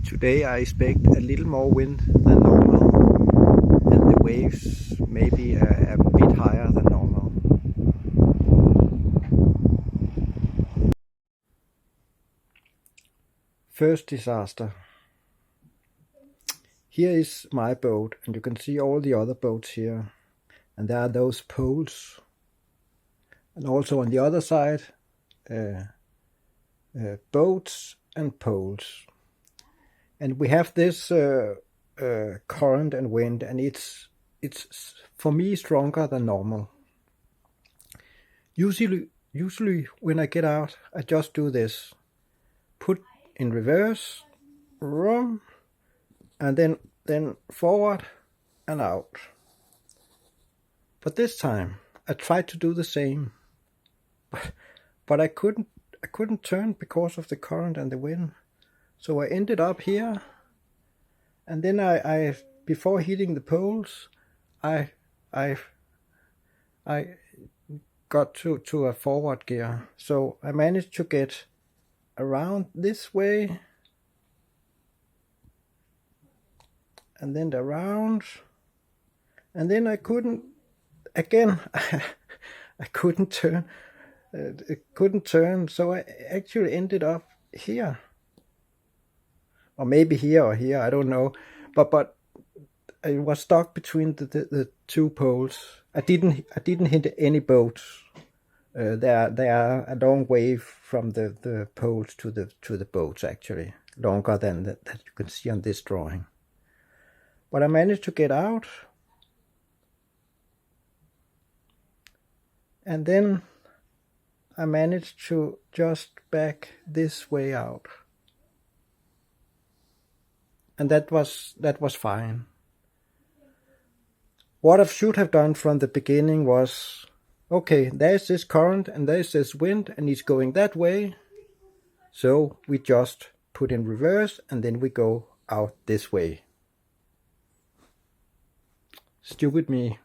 Today I expect a little more wind than normal, and the waves maybe a bit higher than normal. First disaster. Here is my boat, and you can see all the other boats here, and there are those poles, and also on the other side boats and poles. And we have this current and wind, and it's for me stronger than normal. Usually when I get out, I just do this: put in reverse, and then forward and out. But this time I tried to do the same, but I couldn't turn because of the current and the wind. So I ended up here, and then I before hitting the poles, I got to a forward gear. So I managed to get around this way, and then around, and then I couldn't again. I couldn't turn. Couldn't turn. So I actually ended up here. Or maybe here or here, I don't know, but I was stuck between the two poles. I didn't hit any boats. They are a long way from the poles to the boats, actually, longer than that you can see on this drawing. But I managed to get out, and then I managed to just back this way out. And that was fine. What I should have done from the beginning was, okay, there's this current and there's this wind and it's going that way. So we just put in reverse and then we go out this way. Stupid me.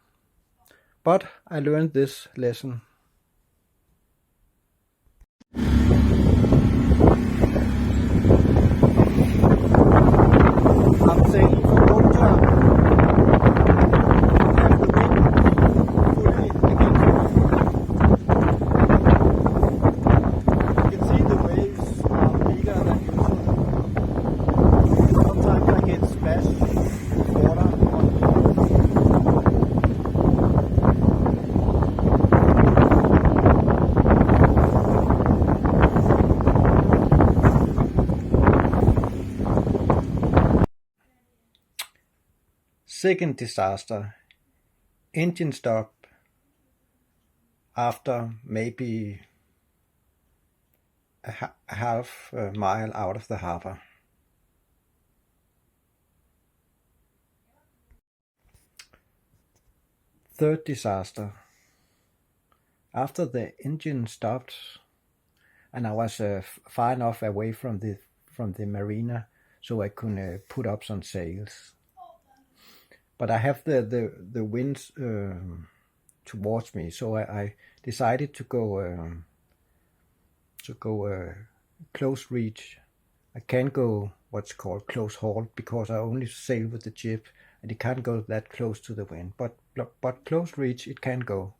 But I learned this lesson. I'm sailing for water. You can see the waves are bigger than usual. Sometimes I get splashed with water on me. Second disaster, engine stop after maybe a half mile out of the harbor. Third disaster, after the engine stopped and I was far enough away from the marina so I could put up some sails. But I have the winds towards me, so I decided to go close reach. I can't go what's called close haul because I only sail with the jib, and it can't go that close to the wind. But close reach it can go.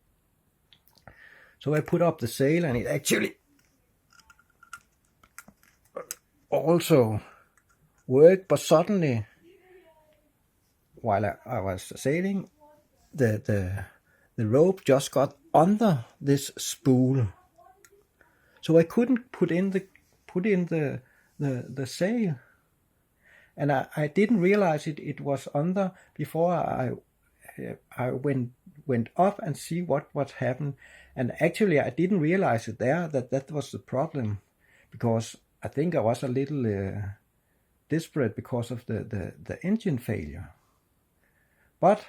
So I put up the sail, and it actually also worked. But suddenly, while I was sailing, the rope just got under this spool, so I couldn't put in the sail, and I didn't realize it was under before I went up and see what happened. And actually I didn't realize it there that was the problem, because I think I was a little desperate because of the engine failure. But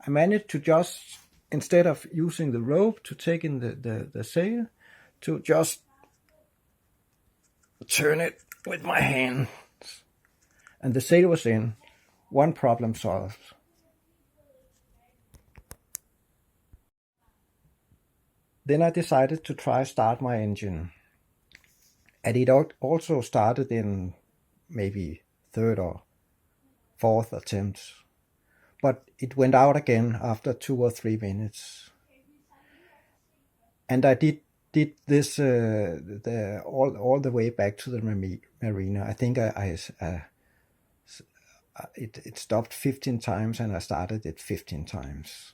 I managed to just, instead of using the rope to take in the sail, to just turn it with my hands. And the sail was in. One problem solved. Then I decided to try start my engine. And it also started in maybe third or fourth attempt. But it went out again after 2 or 3 minutes. And I did this all the way back to the marina. I think it stopped 15 times and I started it 15 times.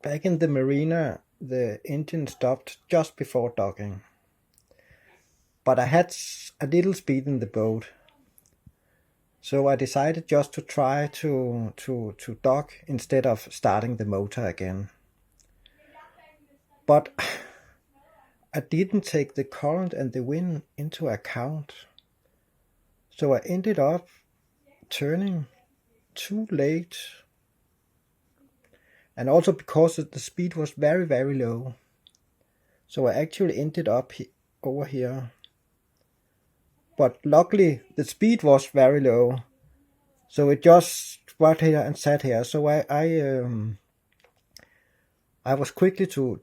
Back in the marina, the engine stopped just before docking. But I had a little speed in the boat. So I decided just to try to dock instead of starting the motor again. But I didn't take the current and the wind into account. So I ended up turning too late. And also because the speed was very, very low. So I actually ended up over here. But luckily the speed was very low. So it just got here and sat here. So I was quickly to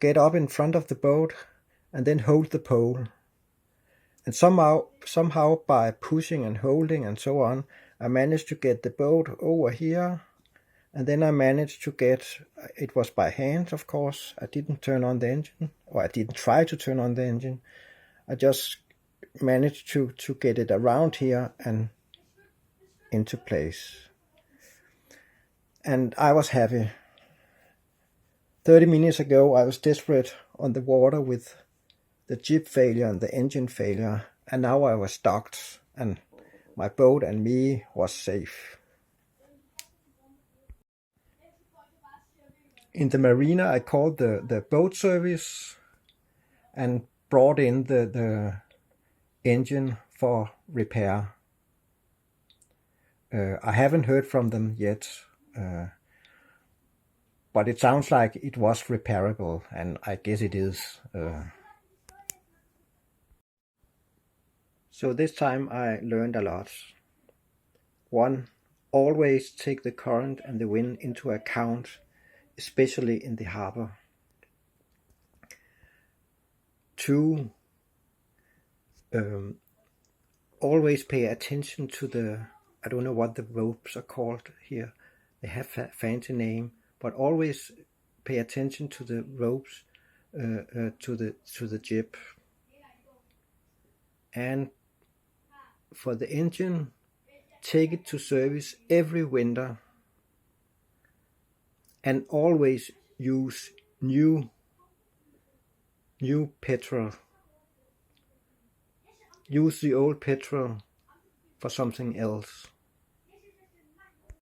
get up in front of the boat and then hold the pole. And somehow by pushing and holding and so on, I managed to get the boat over here. And then I managed to get, it was by hand, of course. I didn't turn on the engine, or I didn't try to turn on the engine. I just managed to get it around here and into place. And I was happy. 30 minutes ago, I was desperate on the water with the jib failure and the engine failure. And now I was docked and my boat and me was safe. In the marina, I called the boat service and brought in the engine for repair. I haven't heard from them yet, but it sounds like it was repairable, and I guess it is. So this time I learned a lot. 1. Always take the current and the wind into account, especially in the harbor. 2. Always pay attention to the, I don't know what the ropes are called here. They have a fancy name, but always pay attention to the ropes to the jib. And for the engine, take it to service every winter. And always use new petrol. Use the old petrol for something else.